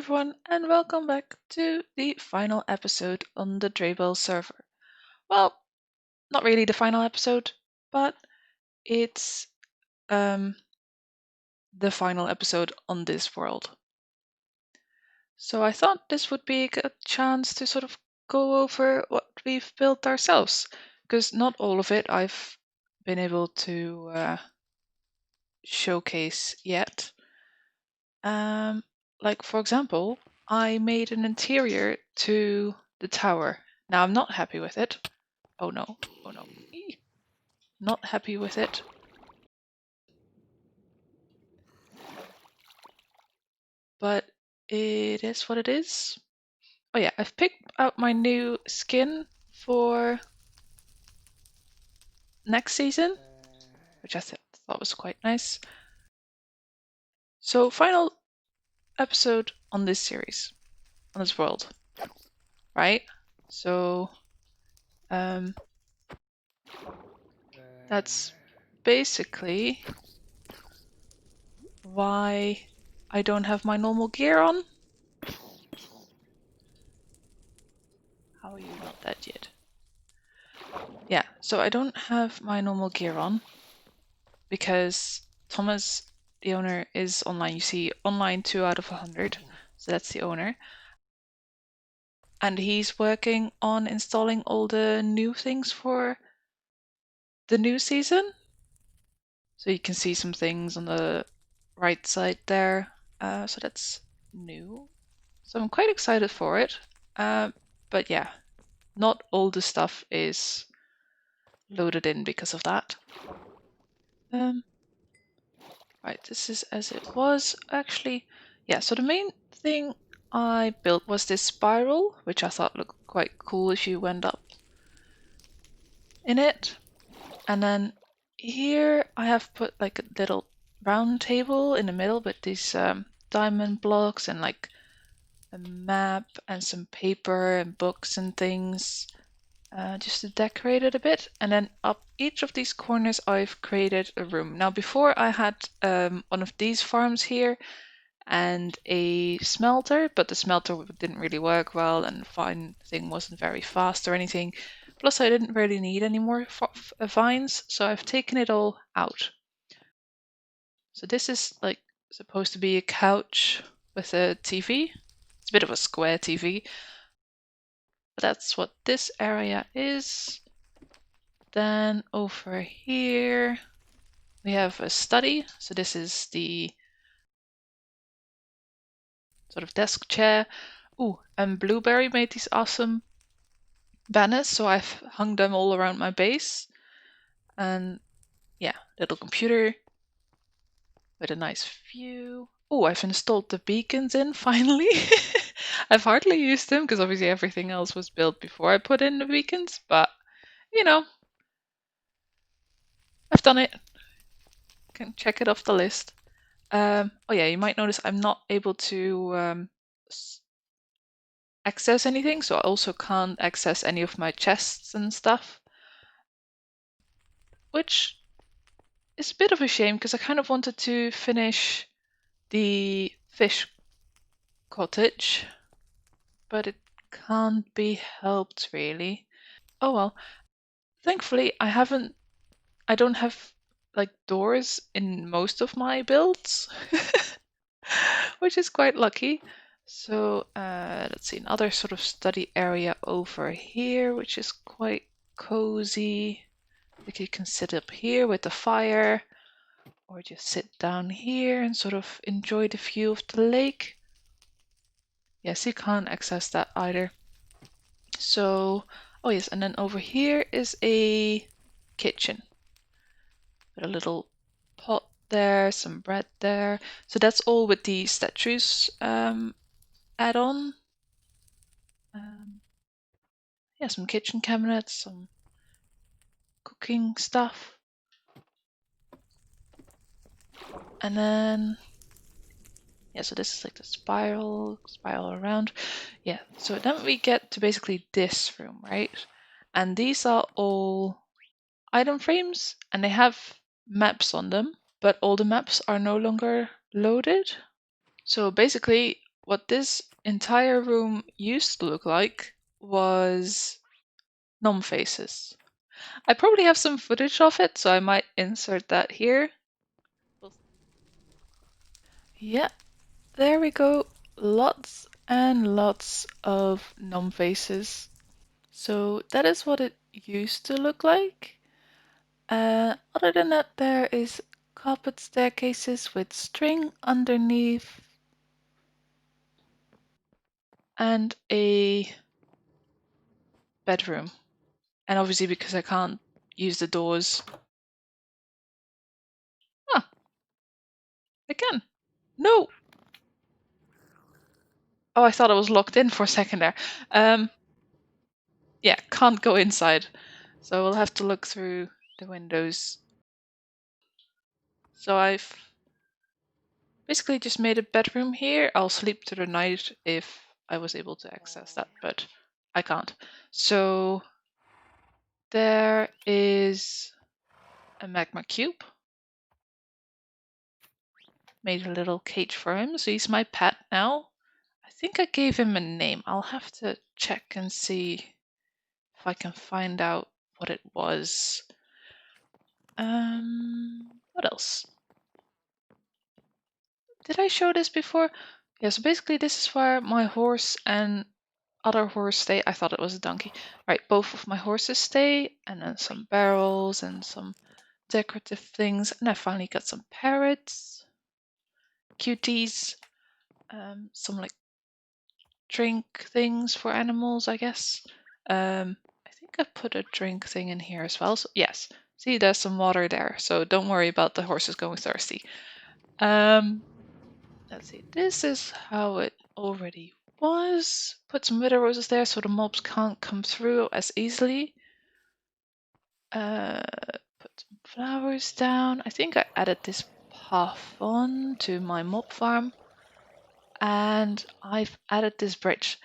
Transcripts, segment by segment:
everyone, and welcome back to the final episode on the Draybel server. Well, not really the final episode, but it's the final episode on this world. So I thought this would be a good chance to sort of go over what we've built ourselves, because not all of it I've been able to showcase yet. Like for example, I made an interior to the tower. Now I'm not happy with it. Oh no, oh no. Not happy with it. But it is what it is. Oh yeah, I've picked out my new skin for next season, which I thought was quite nice. So final episode on this series, on this world, right? So that's basically why I don't have my normal gear on. How are you not dead yet? Yeah, so I don't have my normal gear on because Thomas, the owner, is online. You see online 2 out of 100, so that's the owner. And he's working on installing all the new things for the new season. So you can see some things on the right side there. So that's new. So I'm quite excited for it. But yeah, not all the stuff is loaded in because of that. Right, this is as it was. Actually, yeah, so the main thing I built was this spiral, which I thought looked quite cool if you went up in it. And then here I have put like a little round table in the middle with these diamond blocks and like a map and some paper and books and things. Just to decorate it a bit. And then up each of these corners I've created a room. Now before I had one of these farms here and a smelter, but the smelter didn't really work well and the thing wasn't very fast or anything. Plus I didn't really need any more vines, so I've taken it all out. So this is like supposed to be a couch with a TV. It's a bit of a square TV. But that's what this area is. Then over here we have a study. So this is the sort of desk chair. Ooh, and Blueberry made these awesome banners, so I've hung them all around my base. And yeah, little computer with a nice view. Oh, I've installed the beacons in finally. I've hardly used them because obviously everything else was built before I put in the beacons, but you know, I've done it. Can check it off the list. Oh yeah, you might notice I'm not able to access anything, so I also can't access any of my chests and stuff. Which is a bit of a shame because I kind of wanted to finish the fish cottage, but it can't be helped really. Oh well. Thankfully I don't have like doors in most of my builds, which is quite lucky. So let's see, another sort of study area over here, which is quite cozy. Like you can sit up here with the fire, or just sit down here and sort of enjoy the view of the lake. Yes, you can't access that either. So, oh yes, and then over here is a kitchen with a little pot there, some bread there. So that's all with the statues add-on. Yeah, some kitchen cabinets, some cooking stuff. And then, yeah, so this is like the spiral around. Yeah, so then we get to basically this room, right? And these are all item frames and they have maps on them, but all the maps are no longer loaded. So basically what this entire room used to look like was gnome faces. I probably have some footage of it, so I might insert that here. Yeah, there we go. Lots and lots of gnome faces. So that is what it used to look like. Other than that, there is carpet staircases with string underneath and a bedroom. And obviously because I can't use the doors. Ah, I can. No! Oh, I thought I was locked in for a second there. Yeah, can't go inside. So we'll have to look through the windows. So I've basically just made a bedroom here. I'll sleep through the night if I was able to access that, but I can't. So there is a magma cube. Made a little cage for him, so he's my pet now. I think I gave him a name. I'll have to check and see if I can find out what it was. What else? Did I show this before? Yeah, so basically this is where my horse and other horse stay. I thought it was a donkey. Right, both of my horses stay, and then some barrels and some decorative things. And I finally got some parrots, cuties, some like drink things for animals, I guess. I think I put a drink thing in here as well. So yes, see, there's some water there. So don't worry about the horses going thirsty. Let's see. This is how it already was. Put some wither roses there so the mobs can't come through as easily. Put some flowers down. I think I added this path on to my mob farm. And I've added this bridge.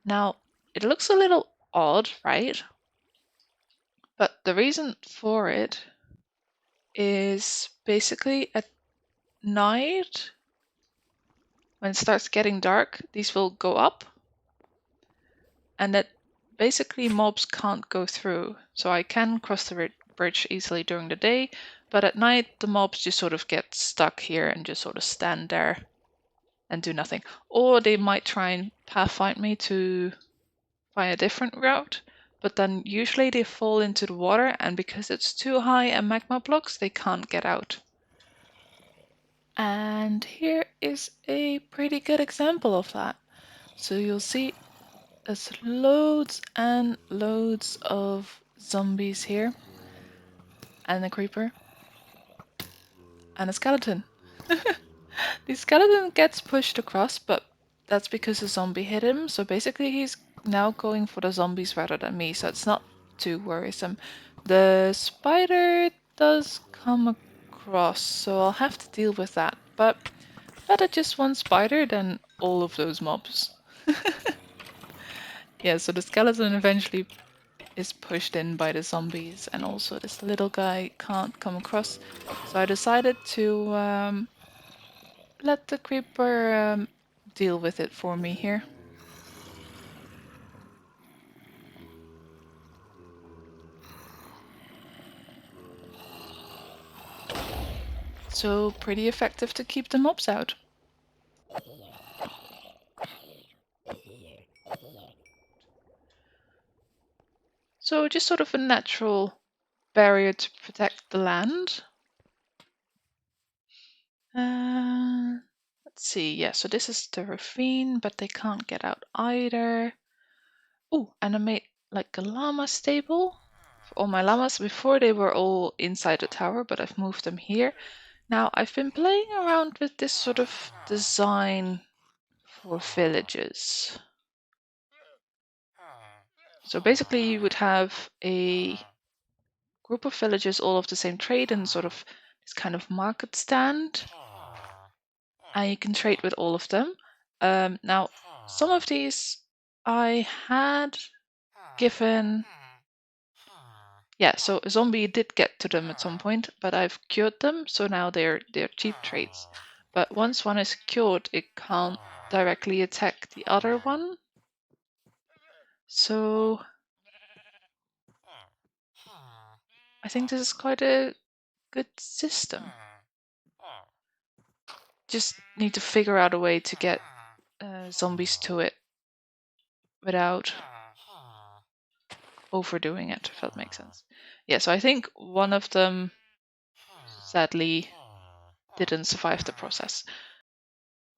Now, it looks a little odd, right? But the reason for it is basically at night, when it starts getting dark, these will go up. And that basically mobs can't go through. So I can cross the bridge easily during the day, but at night the mobs just sort of get stuck here and just sort of stand there and do nothing. Or they might try and pathfind me to find a different route, but then usually they fall into the water, and because it's too high and magma blocks, they can't get out. And here is a pretty good example of that. So you'll see there's loads and loads of zombies here, and a creeper, and a skeleton. The skeleton gets pushed across, but that's because a zombie hit him, so basically he's now going for the zombies rather than me, so it's not too worrisome. The spider does come across, so I'll have to deal with that, but better just one spider than all of those mobs. Yeah, so the skeleton eventually is pushed in by the zombies, and also this little guy can't come across, so I decided to let the creeper deal with it for me here. So pretty effective to keep the mobs out. So just sort of a natural barrier to protect the land. Let's see, yeah, so this is the ravine, but they can't get out either. Oh, and I made like a llama stable for all my llamas. Before they were all inside the tower, but I've moved them here. Now I've been playing around with this sort of design for villages. So basically you would have a group of villages all of the same trade and sort of this kind of market stand. And you can trade with all of them. Now, some of these I had given... Yeah, so a zombie did get to them at some point, but I've cured them, so now they're cheap trades. But once one is cured, it can't directly attack the other one. So I think this is quite a good system. Just need to figure out a way to get zombies to it without overdoing it, if that makes sense. Yeah, so I think one of them sadly didn't survive the process.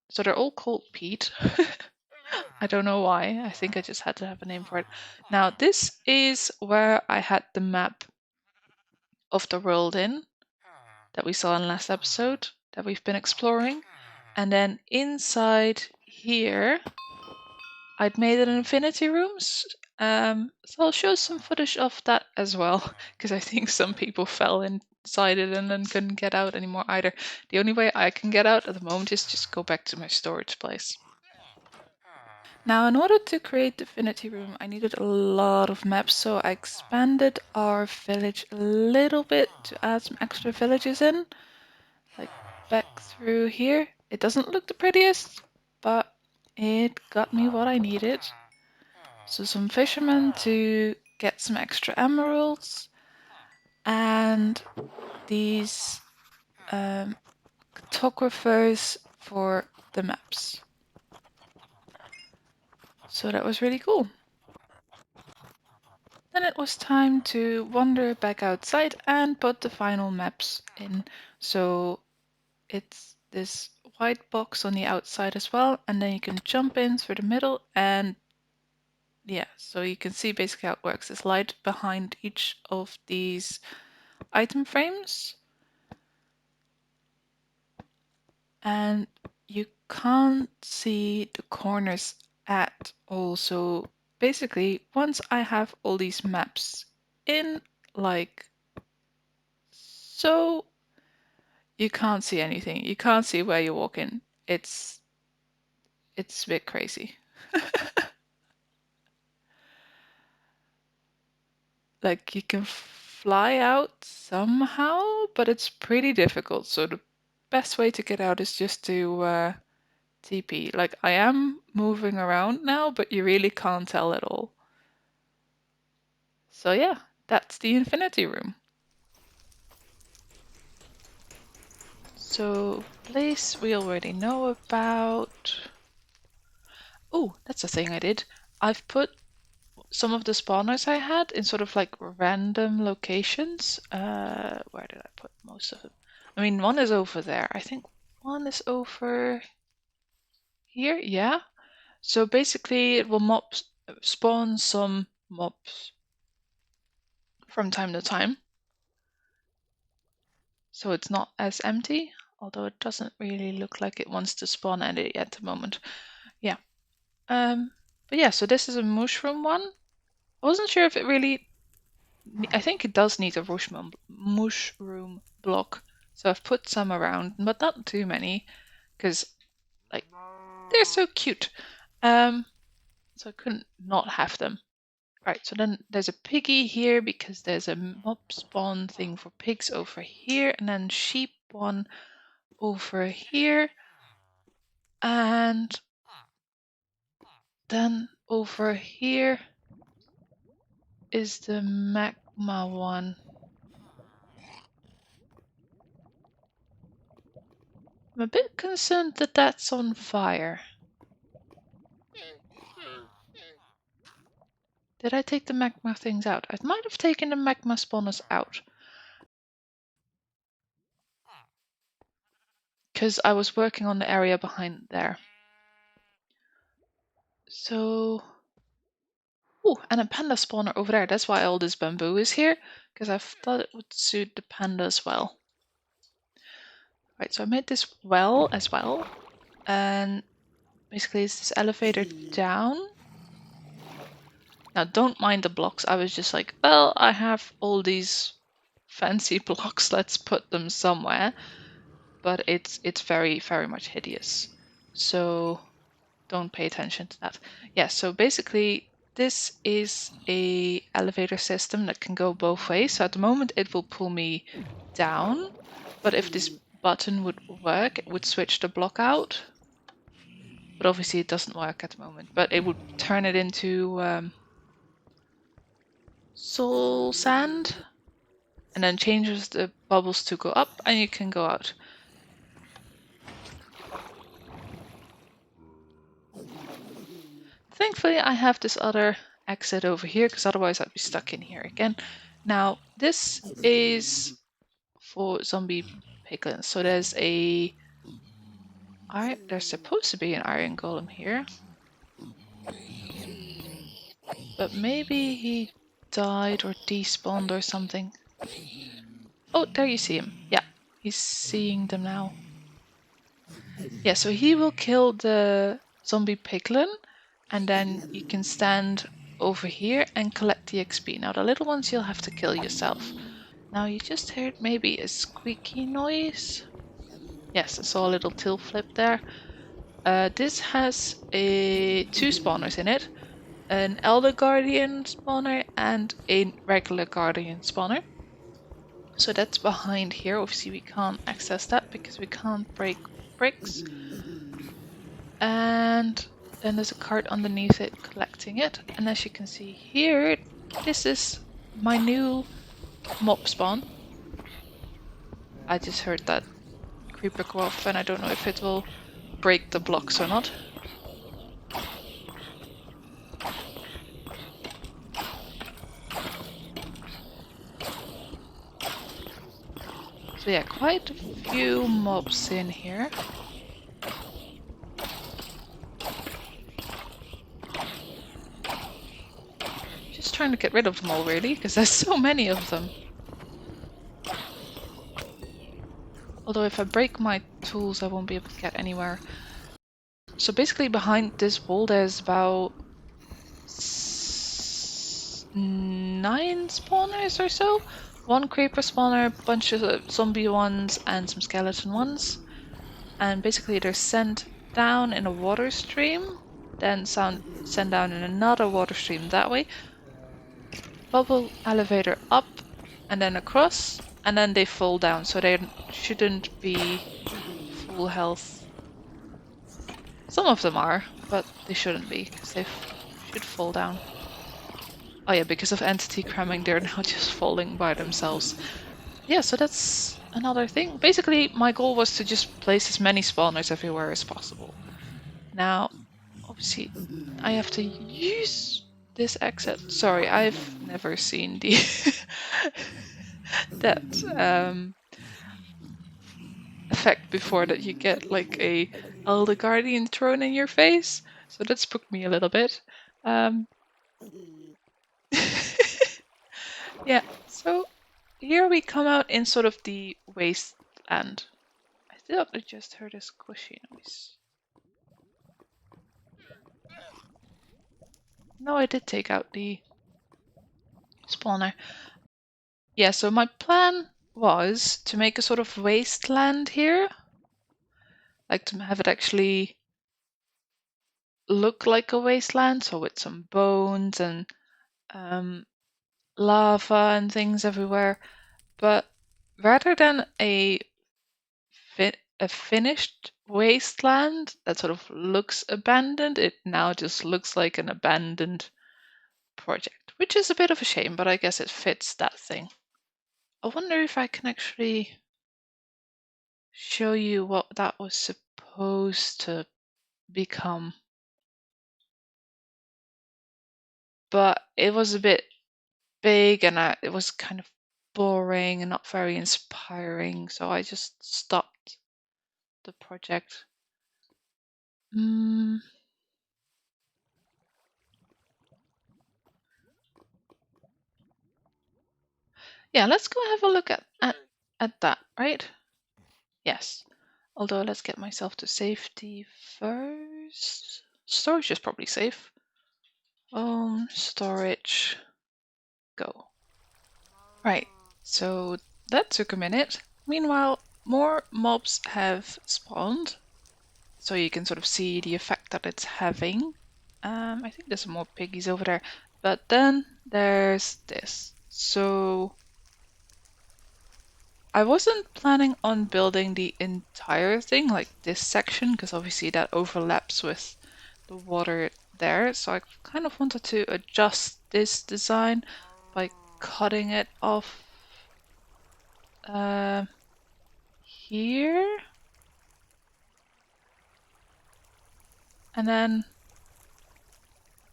So they're all called Pete. I don't know why. I think I just had to have a name for it. Now, this is where I had the map of the world in that we saw in last episode that we've been exploring. And then inside here, I'd made an infinity rooms. So I'll show some footage of that as well, because I think some people fell inside it and then couldn't get out anymore either. The only way I can get out at the moment is just go back to my storage place. Now, in order to create the Infinity Room, I needed a lot of maps, so I expanded our village a little bit to add some extra villages in. Like back through here. It doesn't look the prettiest, but it got me what I needed. So some fishermen to get some extra emeralds, and these cartographers for the maps. So that was really cool. Then it was time to wander back outside and put the final maps in. So it's this white box on the outside as well, and then you can jump in through the middle, and yeah, so you can see basically how it works. There's light behind each of these item frames, and you can't see the corners at all. So basically, once I have all these maps in, like so, you can't see anything. You can't see where you walk in. It's a bit crazy. Like you can fly out somehow, but it's pretty difficult. So the best way to get out is just to TP. Like I am moving around now, but you really can't tell at all. So yeah, that's the Infinity Room. So place we already know about. Oh, that's a thing I did. I've put some of the spawners I had in sort of like random locations. Where did I put most of them? I mean, one is over there. I think one is over here. Yeah. So basically, it will spawn some mobs from time to time. So it's not as empty, although it doesn't really look like it wants to spawn any at the moment. Yeah. But yeah, so this is a mushroom one. I wasn't sure if it really. I think it does need a mushroom block. So I've put some around, but not too many, because like they're so cute. So I couldn't not have them. Right, so then there's a piggy here because there's a mob spawn thing for pigs over here, and then sheep one over here, and then over here is the magma one. I'm a bit concerned that that's on fire. Did I take the magma things out? I might have taken the magma spawners out. Because I was working on the area behind there. So... Oh, and a panda spawner over there. That's why all this bamboo is here. Because I thought it would suit the panda as well. Right, so I made this well as well. And basically it's this elevator down. Now don't mind the blocks. I was just like, well, I have all these fancy blocks. Let's put them somewhere. But it's very, very much hideous. So don't pay attention to that. Yeah, so basically this is a elevator system that can go both ways. So at the moment it will pull me down, but if this button would work. It would switch the block out. But obviously it doesn't work at the moment. But it would turn it into soul sand. And then changes the bubbles to go up and you can go out. Thankfully I have this other exit over here because otherwise I'd be stuck in here again. Now this is for zombie piglins. So there's supposed to be an iron golem here. But maybe he died or despawned or something. Oh, there you see him. Yeah, he's seeing them now. Yeah, so he will kill the zombie piglin, and then you can stand over here and collect the XP. Now the little ones you'll have to kill yourself. Now you just heard maybe a squeaky noise. Yes, I saw a little tail flip there. This has two spawners in it. An Elder Guardian spawner and a regular Guardian spawner. So that's behind here. Obviously we can't access that because we can't break bricks. And then there's a cart underneath it collecting it. And as you can see here, this is my new mob spawn. I just heard that creeper go off and I don't know if it will break the blocks or not. So yeah, quite a few mobs in here. Just trying to get rid of them all really, because there's so many of them. Although if I break my tools I won't be able to get anywhere. So basically behind this wall there's about 9 spawners or so. One creeper spawner, a bunch of zombie ones and some skeleton ones. And basically they're sent down in a water stream, then sent down in another water stream that way. Bubble elevator up and then across, and then they fall down, so they shouldn't be full health. Some of them are, but they shouldn't be, because they should fall down. Oh yeah, because of entity cramming, they're now just falling by themselves. Yeah, so that's another thing. Basically, my goal was to just place as many spawners everywhere as possible. Now, obviously, I have to use this exit. Sorry, I've never seen the that effect before, that you get like a Elder Guardian thrown in your face. So that spooked me a little bit. Yeah, so here we come out in sort of the wasteland. I thought I just heard a squishy noise. No, I did take out the spawner. Yeah, so my plan was to make a sort of wasteland here. Like to have it actually look like a wasteland, so with some bones and lava and things everywhere. But rather than a finished wasteland that sort of looks abandoned, it now just looks like an abandoned project, which is a bit of a shame, but I guess it fits that thing. I wonder if I can actually show you what that was supposed to become. But it was a bit big and it was kind of boring and not very inspiring, so I just stopped the project. Yeah, let's go have a look at that, right? Yes. Although let's get myself to safety first. Storage is probably safe. Storage, go. Right, so that took a minute. Meanwhile, more mobs have spawned, so you can sort of see the effect that it's having. I think there's some more piggies over there, but then there's this. So I wasn't planning on building the entire thing, like this section, because obviously that overlaps with the water there. So I kind of wanted to adjust this design by cutting it off here. And then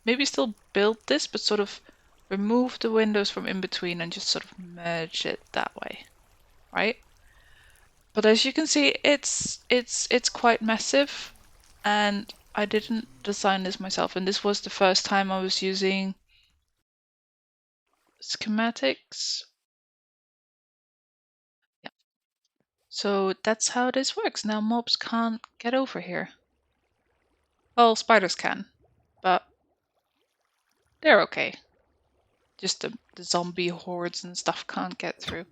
maybe still build this, but sort of remove the windows from in between and just sort of merge it that way, right? But as you can see, it's quite massive, and I didn't design this myself, and this was the first time I was using schematics. Yeah. So that's how this works. Now mobs can't get over here. Well, spiders can, but they're okay. Just the zombie hordes and stuff can't get through.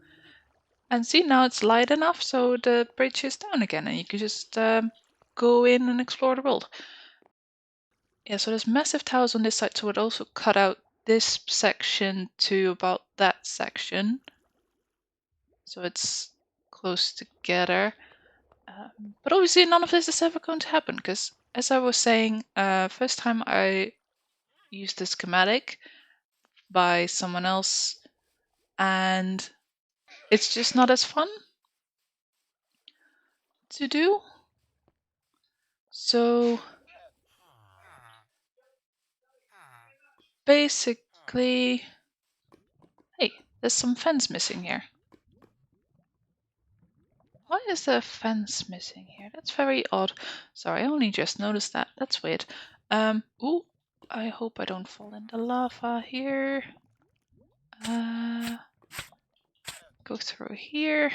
And see, now it's light enough so the bridge is down again and you can just go in and explore the world. Yeah, so there's massive towers on this side, so it also cut out this section to about that section. So it's close together. But obviously none of this is ever going to happen because, as I was saying, first time I used the schematic by someone else and it's just not as fun to do. So basically, hey, there's some fence missing here. Why is there a fence missing here? That's very odd. Sorry, I only just noticed that. That's weird. Ooh, I hope I don't fall into lava here. Go through here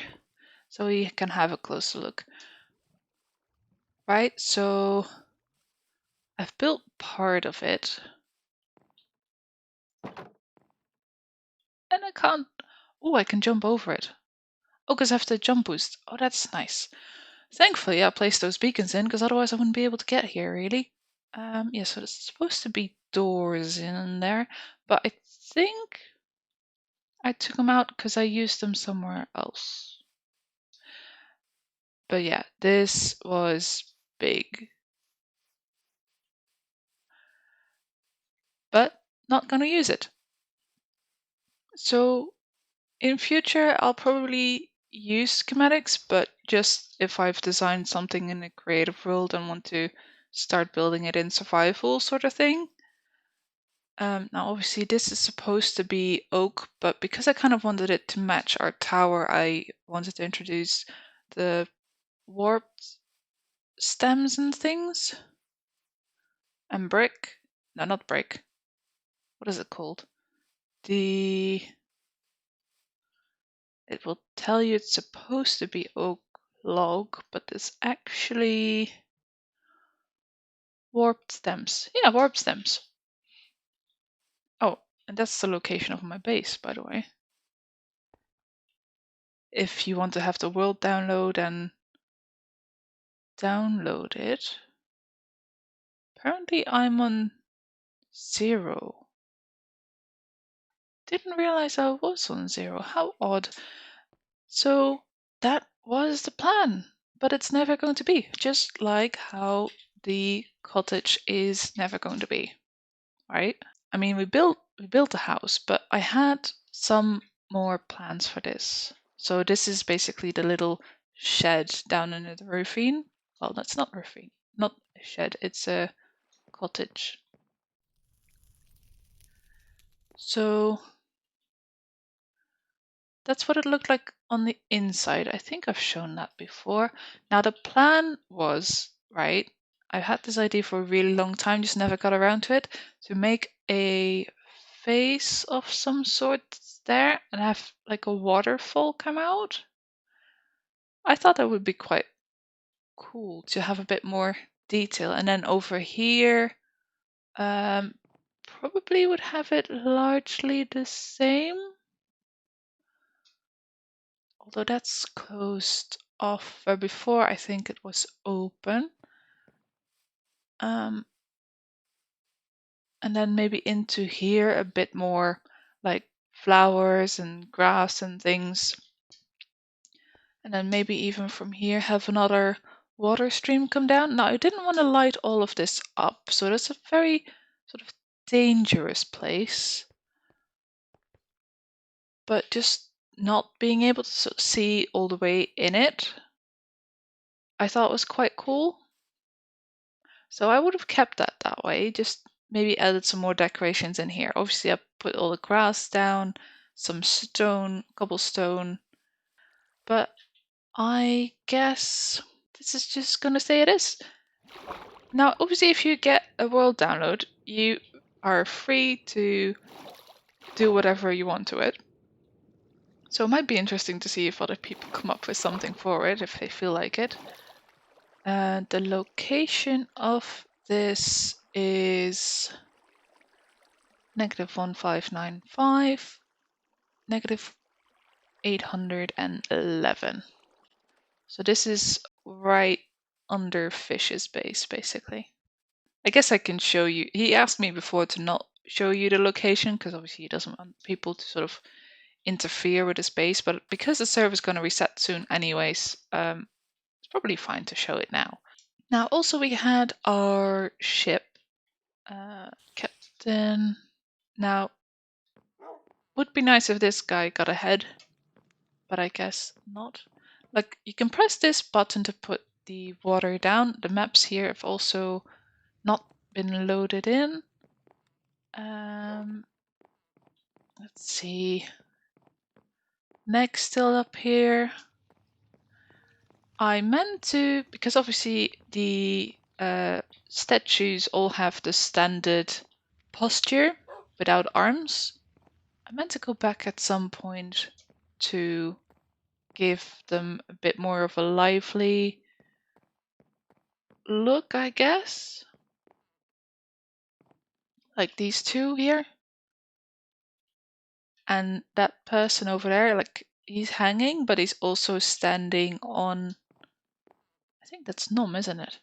so we can have a closer look. Right, so I've built part of it. And I can't... Oh, I can jump over it. Oh, because I have the jump boost. Oh, that's nice. Thankfully, I placed those beacons in, because otherwise I wouldn't be able to get here, really. Yeah, so there's supposed to be doors in there, but I think I took them out because I used them somewhere else. But yeah, this was big. But not gonna use it. So in future, I'll probably use schematics, but just if I've designed something in a creative world and want to start building it in survival sort of thing. Now obviously this is supposed to be oak, but because I kind of wanted it to match our tower, I wanted to introduce the warped stems and things. And brick. No, not brick. What is it called? It will tell you it's supposed to be oak log, but it's actually warped stems. Yeah, warped stems. Oh, and that's the location of my base, by the way. If you want to have the world download and download it. Apparently I'm on 0. Didn't realize I was on 0. How odd. So that was the plan, but it's never going to be. Just like how the cottage is never going to be, right? I mean, we built a house, but I had some more plans for this. So this is basically the little shed down in the ravine. Well, that's not ravine, not a shed. It's a cottage. So that's what it looked like on the inside. I think I've shown that before. Now the plan was, right, I had this idea for a really long time, just never got around to it, to make a face of some sort there and have like a waterfall come out. I thought that would be quite cool to have a bit more detail. And then over here, probably would have it largely the same. Although that's closed off, where before I think it was open. And then maybe into here a bit more like flowers and grass and things. And then maybe even from here have another water stream come down. Now, I didn't want to light all of this up, so that's a very sort of dangerous place. But just not being able to sort of see all the way in it, I thought was quite cool. So I would have kept that way, just maybe added some more decorations in here. Obviously, I put all the grass down, some stone, cobblestone, but I guess this is just gonna say it is. Now, obviously, if you get a world download, you are free to do whatever you want to it. So it might be interesting to see if other people come up with something for it, if they feel like it. The location of this is -1595, -811. So this is right under Fish's base, basically. I guess I can show you. He asked me before to not show you the location because obviously he doesn't want people to sort of interfere with his base. But because the server is going to reset soon anyways, it's probably fine to show it now. Now, also we had our ship, Captain. Now, would be nice if this guy got ahead, but I guess not. Like, you can press this button to put the water down. The maps here have also not been loaded in. Let's see. Next, still up here. I meant to, because obviously the statues all have the standard posture without arms. I meant to go back at some point to give them a bit more of a lively look, I guess. Like these two here. And that person over there, like he's hanging, but he's also standing on, I think that's Nom, isn't it?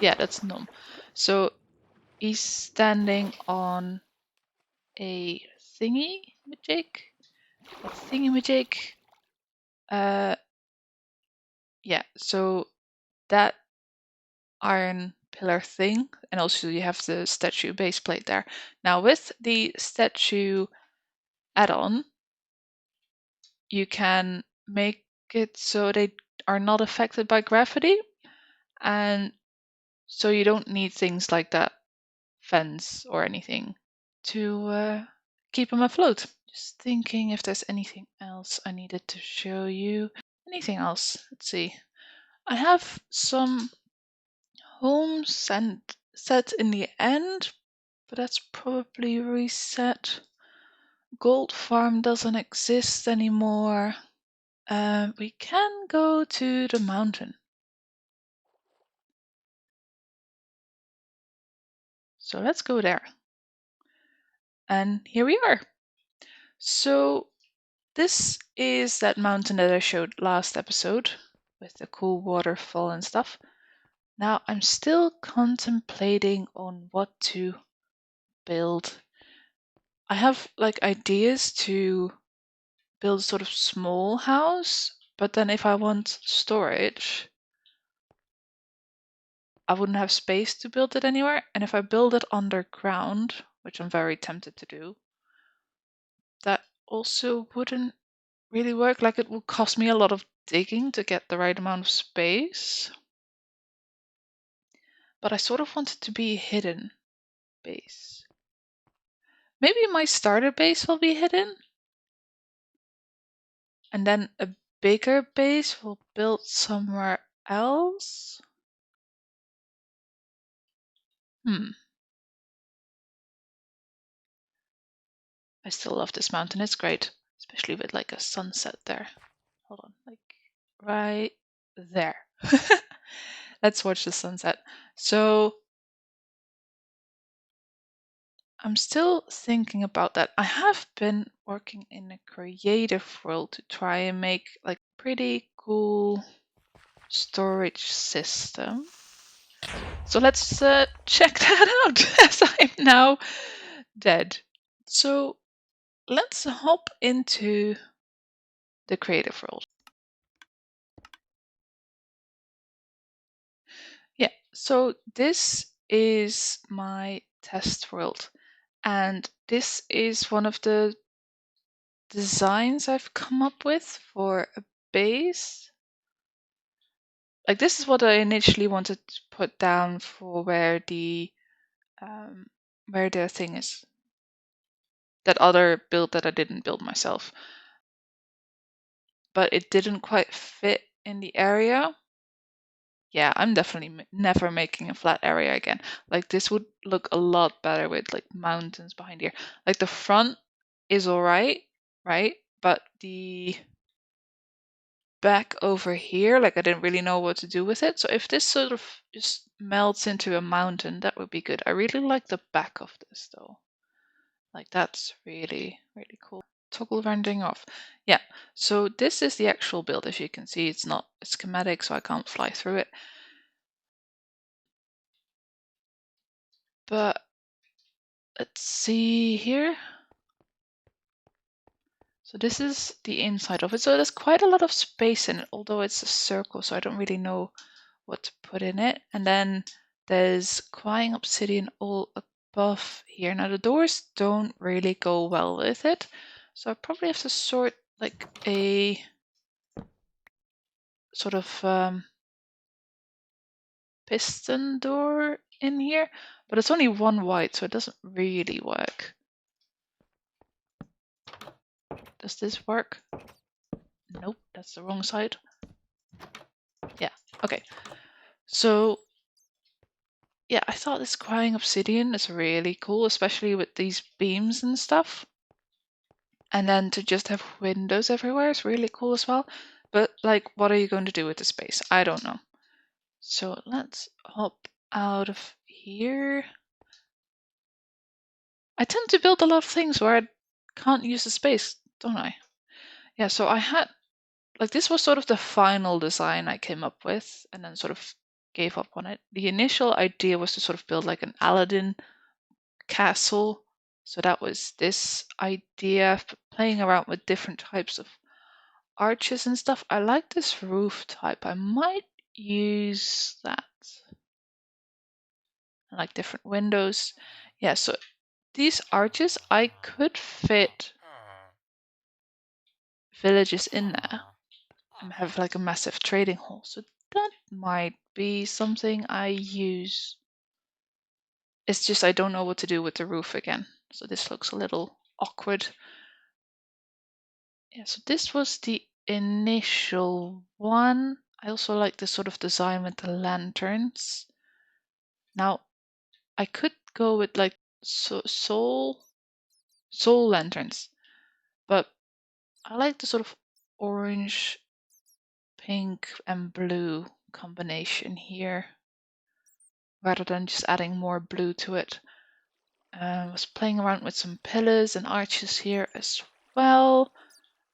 Yeah, that's Nom. So he's standing on a thingy-majig. A thingy-majig. Yeah, so that iron pillar thing, and also you have the statue base plate there. Now with the statue add-on, you can make it so they are not affected by gravity, and so you don't need things like that fence or anything to keep them afloat. Just thinking if there's anything else I needed to show you. Anything else? Let's see. I have some homes and set in the end, but that's probably reset. Gold farm doesn't exist anymore. We can go to the mountain. So let's go there. And here we are. So this is that mountain that I showed last episode with the cool waterfall and stuff. Now I'm still contemplating on what to build. I have like ideas to build a sort of small house, but then if I want storage, I wouldn't have space to build it anywhere. And if I build it underground, which I'm very tempted to do, that also wouldn't really work. Like it would cost me a lot of digging to get the right amount of space. But I sort of want it to be a hidden base. Maybe my starter base will be hidden. And then a bigger base will build somewhere else. I still love this mountain. It's great, especially with like a sunset there. Hold on, like right there. Let's watch the sunset. So I'm still thinking about that. I have been working in a creative world to try and make like pretty cool storage system. So let's check that out as I'm now dead. So let's hop into the creative world. Yeah, so this is my test world, and this is one of the designs I've come up with for a base. Like, this is what I initially wanted to put down for where the thing is. That other build that I didn't build myself. But it didn't quite fit in the area. Yeah, I'm definitely never making a flat area again. Like, this would look a lot better with like mountains behind here. Like, the front is alright, right? But the back over here, like, I didn't really know what to do with it. So if this sort of just melts into a mountain, that would be good. I really like the back of this though. Like, that's really, really cool. Toggle rendering off. Yeah, so this is the actual build. As you can see, it's not a schematic, so I can't fly through it. But let's see here. So this is the inside of it. So there's quite a lot of space in it, although it's a circle, so I don't really know what to put in it. And then there's crying obsidian all above here. Now the doors don't really go well with it, so I probably have to sort like a sort of piston door in here, but it's only one wide, so it doesn't really work. Does this work? Nope, that's the wrong side. Yeah, okay. So yeah, I thought this crying obsidian is really cool, especially with these beams and stuff. And then to just have windows everywhere is really cool as well. But like, what are you going to do with the space? I don't know. So let's hop out of here. I tend to build a lot of things where I can't use the space, don't I? Yeah, so I had, like, this was sort of the final design I came up with and then sort of gave up on it. The initial idea was to sort of build like an Aladdin castle. So that was this idea of playing around with different types of arches and stuff. I like this roof type. I might use that. I like different windows. Yeah, so these arches, I could fit villages in there and have like a massive trading hall. So that might be something I use. It's just I don't know what to do with the roof again. So this looks a little awkward. Yeah, so this was the initial one. I also like this sort of design with the lanterns. Now, I could go with like soul lanterns, but I like the sort of orange, pink, and blue combination here, rather than just adding more blue to it. I was playing around with some pillars and arches here as well.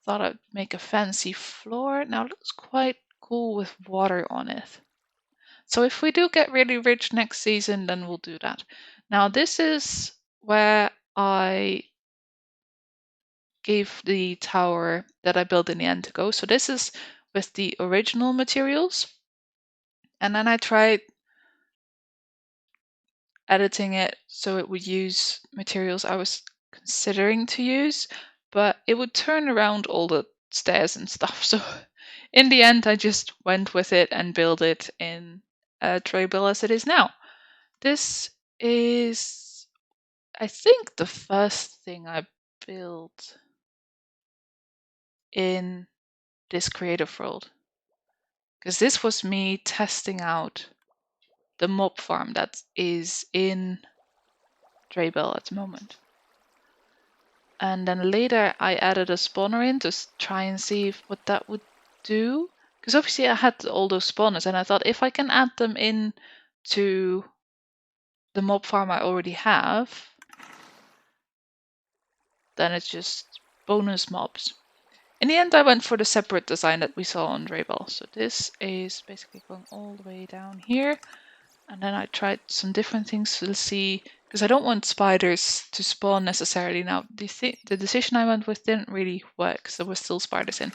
Thought I'd make a fancy floor. Now it looks quite cool with water on it. So if we do get really rich next season, then we'll do that. Now this is where I gave the tower that I built in the end to go. So this is with the original materials. And then I tried editing it so it would use materials I was considering to use, but it would turn around all the stairs and stuff. So in the end, I just went with it and built it in Draybel as it is now. This is, I think, the first thing I built in this creative world, because this was me testing out the mob farm that is in Draybel at the moment. And then later I added a spawner in to try and see what that would do. Because obviously I had all those spawners and I thought if I can add them in to the mob farm I already have, then it's just bonus mobs. In the end I went for the separate design that we saw on Draybel. So this is basically going all the way down here. And then I tried some different things to see because I don't want spiders to spawn necessarily. Now, the decision I went with didn't really work because there were still spiders in.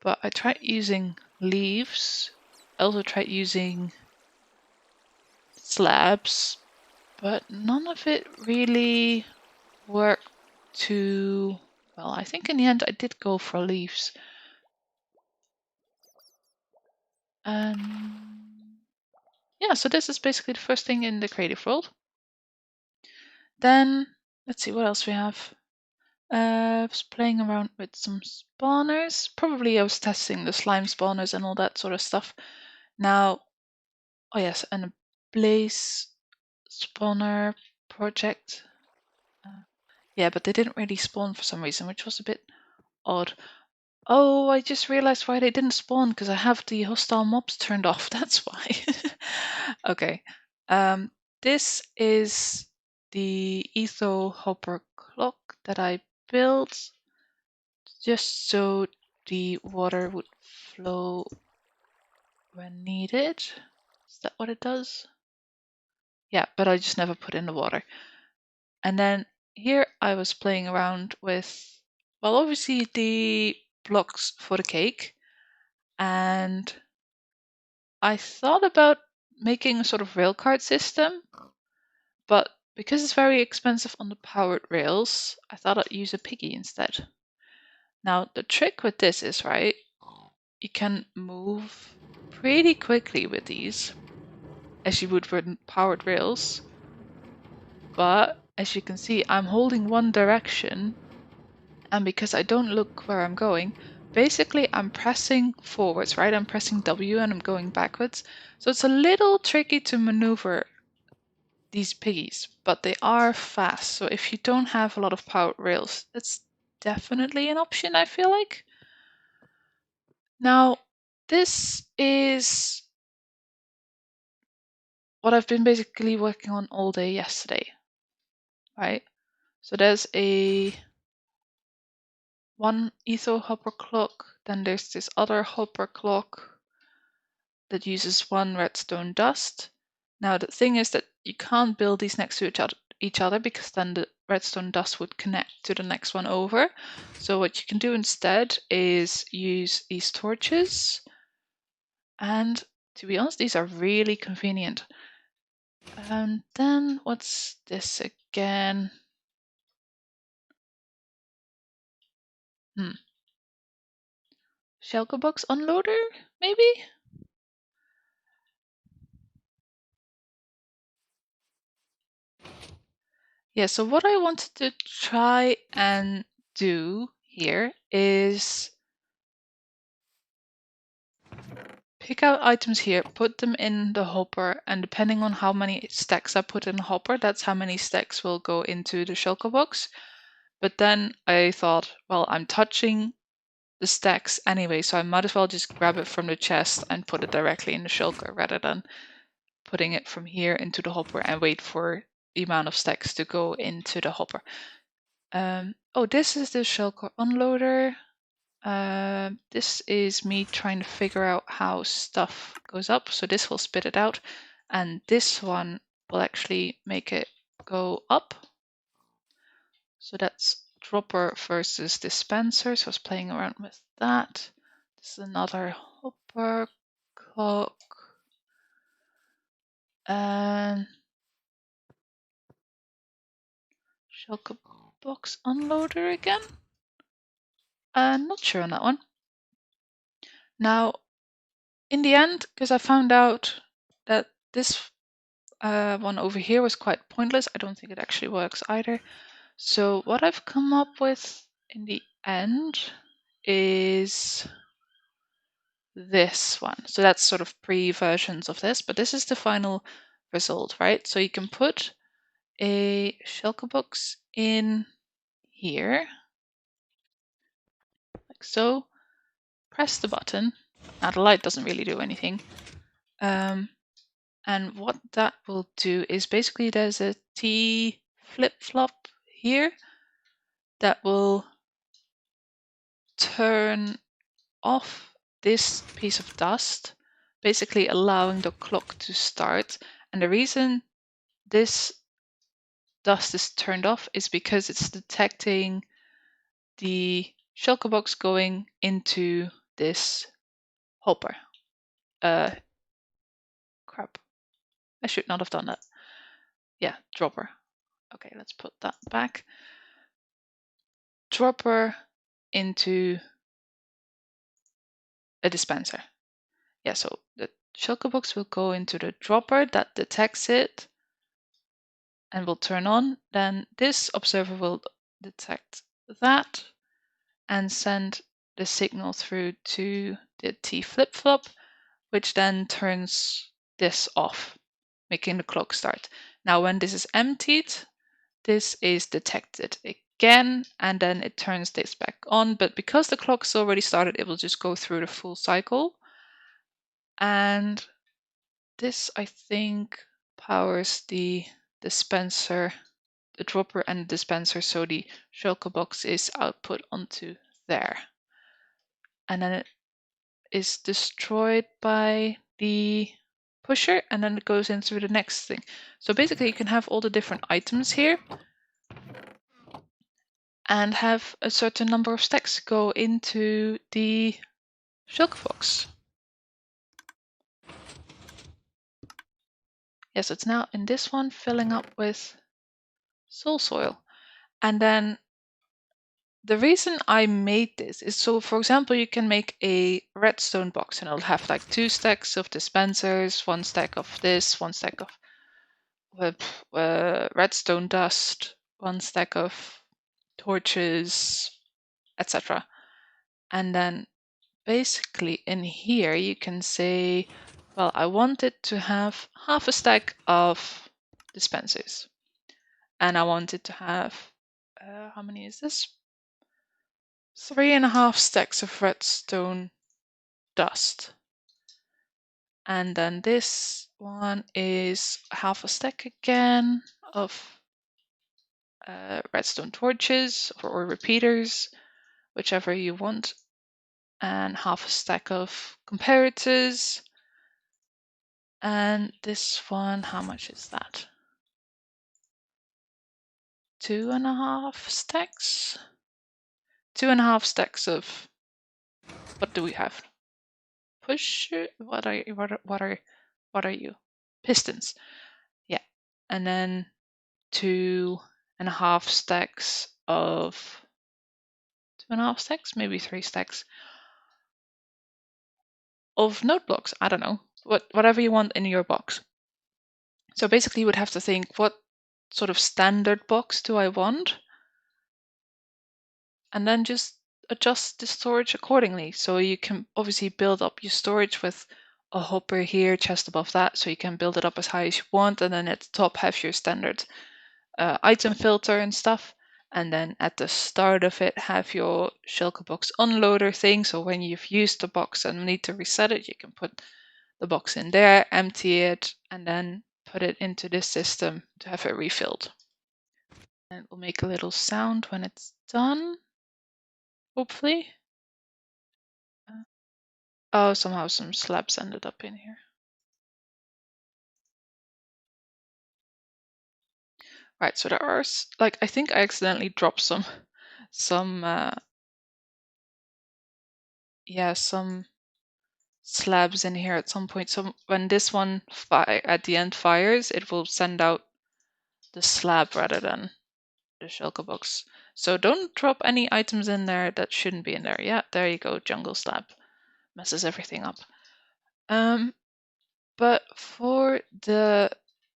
But I tried using leaves. I also tried using slabs, but none of it really worked too well. I think in the end I did go for leaves. Yeah, so this is basically the first thing in the creative world. Then, let's see what else we have. I was playing around with some spawners. Probably I was testing the slime spawners and all that sort of stuff. Now, oh yes, and a blaze spawner project. Yeah, but they didn't really spawn for some reason, which was a bit odd. Oh, I just realized why they didn't spawn, because I have the hostile mobs turned off. That's why. Okay. This is the etho hopper clock that I built just so the water would flow when needed. Is that what it does? Yeah, but I just never put in the water. And then here I was playing around with, well, obviously the blocks for the cake. And I thought about making a sort of railcard system, but because it's very expensive on the powered rails, I thought I'd use a piggy instead. Now, the trick with this is, right, you can move pretty quickly with these, as you would with powered rails. But as you can see, I'm holding one direction, and because I don't look where I'm going, basically I'm pressing forwards, right? I'm pressing W and I'm going backwards. So it's a little tricky to maneuver these piggies, but they are fast. So if you don't have a lot of powered rails, it's definitely an option, I feel like. Now, this is what I've been basically working on all day yesterday, right? So there's one etho hopper clock, then there's this other hopper clock that uses one redstone dust. Now the thing is that you can't build these next to each other because then the redstone dust would connect to the next one over. So what you can do instead is use these torches, and to be honest, these are really convenient. And then what's this again? Shulker box unloader, maybe? Yeah, so what I wanted to try and do here is pick out items here, put them in the hopper, and depending on how many stacks I put in the hopper, that's how many stacks will go into the shulker box. But then I thought, well, I'm touching the stacks anyway, so I might as well just grab it from the chest and put it directly in the shulker rather than putting it from here into the hopper and wait for the amount of stacks to go into the hopper. Oh, this is the shulker unloader. This is me trying to figure out how stuff goes up. So this will spit it out, and this one will actually make it go up. So that's dropper versus dispenser. So I was playing around with that. This is another hopper clock. And shulker box unloader again. Not sure on that one. Now, in the end, because I found out that this one over here was quite pointless, I don't think it actually works either. So what I've come up with in the end is this one. So that's sort of pre-versions of this, but this is the final result, right? So you can put a shulker box in here, like so. Press the button. Now the light doesn't really do anything. And what that will do is basically there's a T flip-flop here that will turn off this piece of dust, basically allowing the clock to start. And the reason this dust is turned off is because it's detecting the shulker box going into this hopper. Crap. I should not have done that. Yeah, dropper. Okay, let's put that back. Dropper into a dispenser. Yeah, so the shulker box will go into the dropper that detects it and will turn on. Then this observer will detect that and send the signal through to the T flip-flop, which then turns this off, making the clock start. Now when this is emptied, this is detected again, and then it turns this back on. But because the clock's already started, it will just go through the full cycle. And this, I think, powers the dispenser, the dropper and the dispenser, so the shulker box is output onto there. And then it is destroyed by the pusher, and then it goes into the next thing. So basically you can have all the different items here and have a certain number of stacks go into the shulker box. Yes, it's now in this one filling up with soul soil. And then the reason I made this is so, for example, you can make a redstone box and it'll have like 2 stacks of dispensers, 1 stack of this, 1 stack of redstone dust, 1 stack of torches, etc. And then basically in here you can say, well, I want it to have half a stack of dispensers. And I want it to have, how many is this? 3.5 stacks of redstone dust. And then this one is half a stack again of redstone torches or repeaters, whichever you want, and half a stack of comparators. And this one, how much is that? 2.5 stacks? 2.5 stacks of, what do we have? Push, what are you? Pistons. Yeah. And then 2.5 stacks of 2.5 stacks, maybe 3 stacks of note blocks. I don't know. Whatever you want in your box. So basically you would have to think, what sort of standard box do I want? And then just adjust the storage accordingly. So you can obviously build up your storage with a hopper here, chest above that, so you can build it up as high as you want, and then at the top have your standard item filter and stuff. And then at the start of it have your shulker box unloader thing, so when you've used the box and need to reset it, you can put the box in there, empty it, and then put it into this system to have it refilled. And it will make a little sound when it's done, hopefully. Oh, somehow some slabs ended up in here. Right, so there are, like, I think I accidentally dropped some slabs in here at some point. So when this one at the end fires, it will send out the slab rather than the shulker box. So don't drop any items in there that shouldn't be in there. Yeah, there you go, jungle slab. Messes everything up. But for the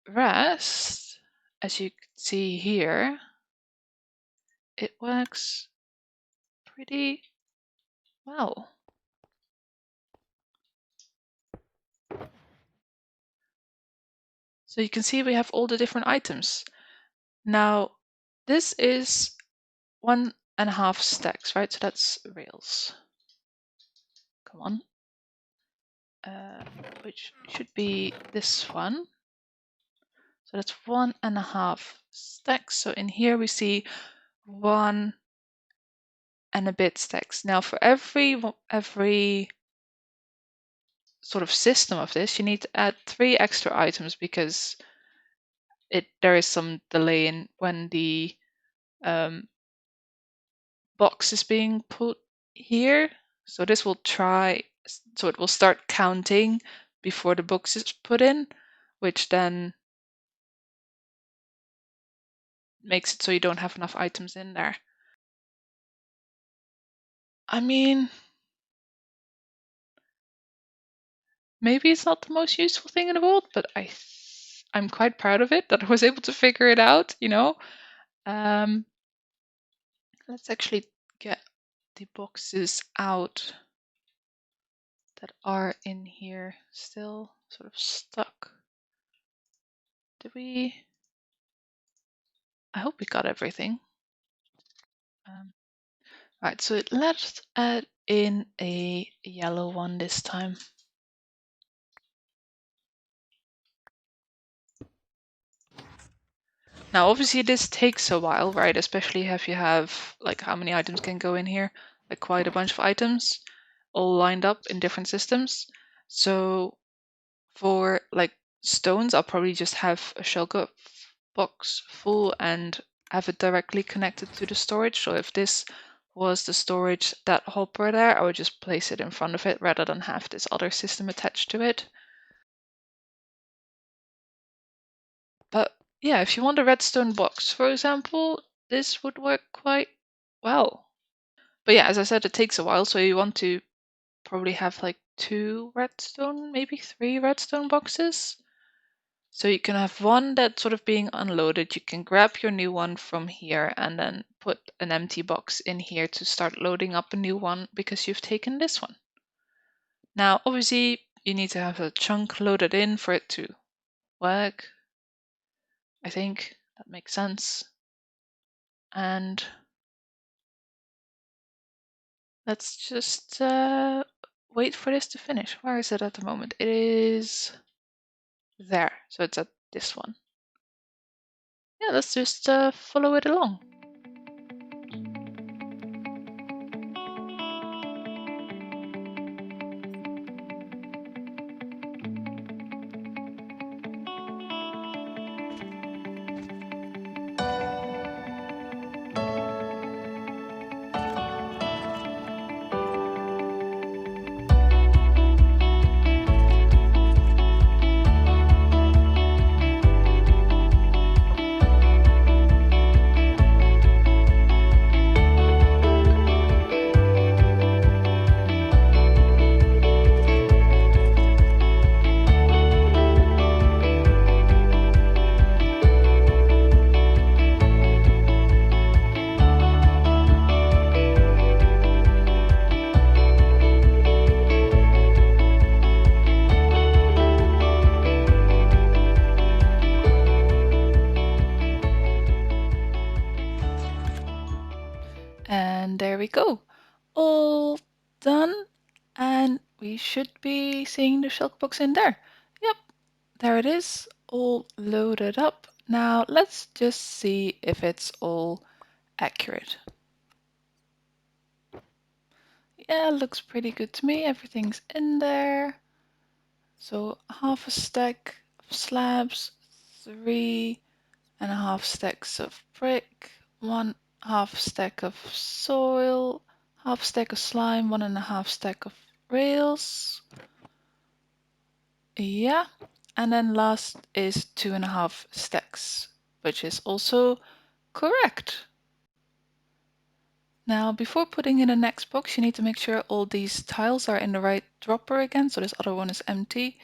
rest, as you can see here, it works pretty well. So you can see we have all the different items. Now, this is 1.5 stacks, right? So that's rails. Come on. Which should be this one. So that's 1.5 stacks. So in here we see 1 and a bit stacks. Now for every sort of system of this, you need to add 3 extra items because there is some delay in when the box is being put here. So this will so it will start counting before the box is put in, which then makes it so you don't have enough items in there. I mean, maybe it's not the most useful thing in the world, but I'm quite proud of it that I was able to figure it out, you know. Let's actually get the boxes out that are in here still sort of stuck. Did we? I hope we got everything. Right, so let's add in a yellow one this time. Now, obviously this takes a while, right? Especially if you have, like, how many items can go in here? Like quite a bunch of items all lined up in different systems. So for like stones, I'll probably just have a shulker box full and have it directly connected to the storage. So if this was the storage, that hopper there, I would just place it in front of it rather than have this other system attached to it. But yeah, if you want a redstone box, for example, this would work quite well. But yeah, as I said, it takes a while, so you want to probably have like 2 redstone, maybe 3 redstone boxes. So you can have one that's sort of being unloaded. You can grab your new one from here and then put an empty box in here to start loading up a new one because you've taken this one. Now, obviously, you need to have a chunk loaded in for it to work. I think that makes sense. And let's just wait for this to finish. Where is it at the moment? It is there. So it's at this one. Yeah, let's just follow it along. And there we go. All done. And we should be seeing the shulk box in there. Yep, there it is, all loaded up. Now let's just see if it's all accurate. Yeah, looks pretty good to me. Everything's in there. So half a stack of slabs, 3.5 stacks of brick, 1/2 stack of soil, half stack of slime, 1.5 stack of rails. Yeah, and then last is 2.5 stacks, which is also correct. Now, before putting in the next box, you need to make sure all these tiles are in the right dropper again, so this other one is empty,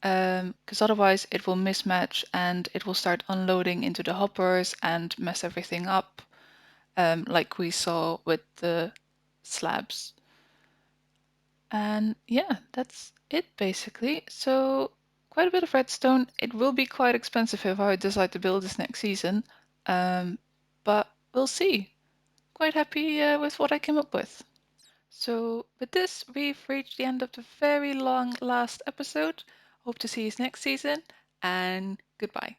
because otherwise it will mismatch and it will start unloading into the hoppers and mess everything up, like we saw with the slabs. And yeah, that's it basically. So quite a bit of redstone. It will be quite expensive if I decide to build this next season, but we'll see. Quite happy with what I came up with. So with this, we've reached the end of the very long last episode. Hope to see you next season, and goodbye.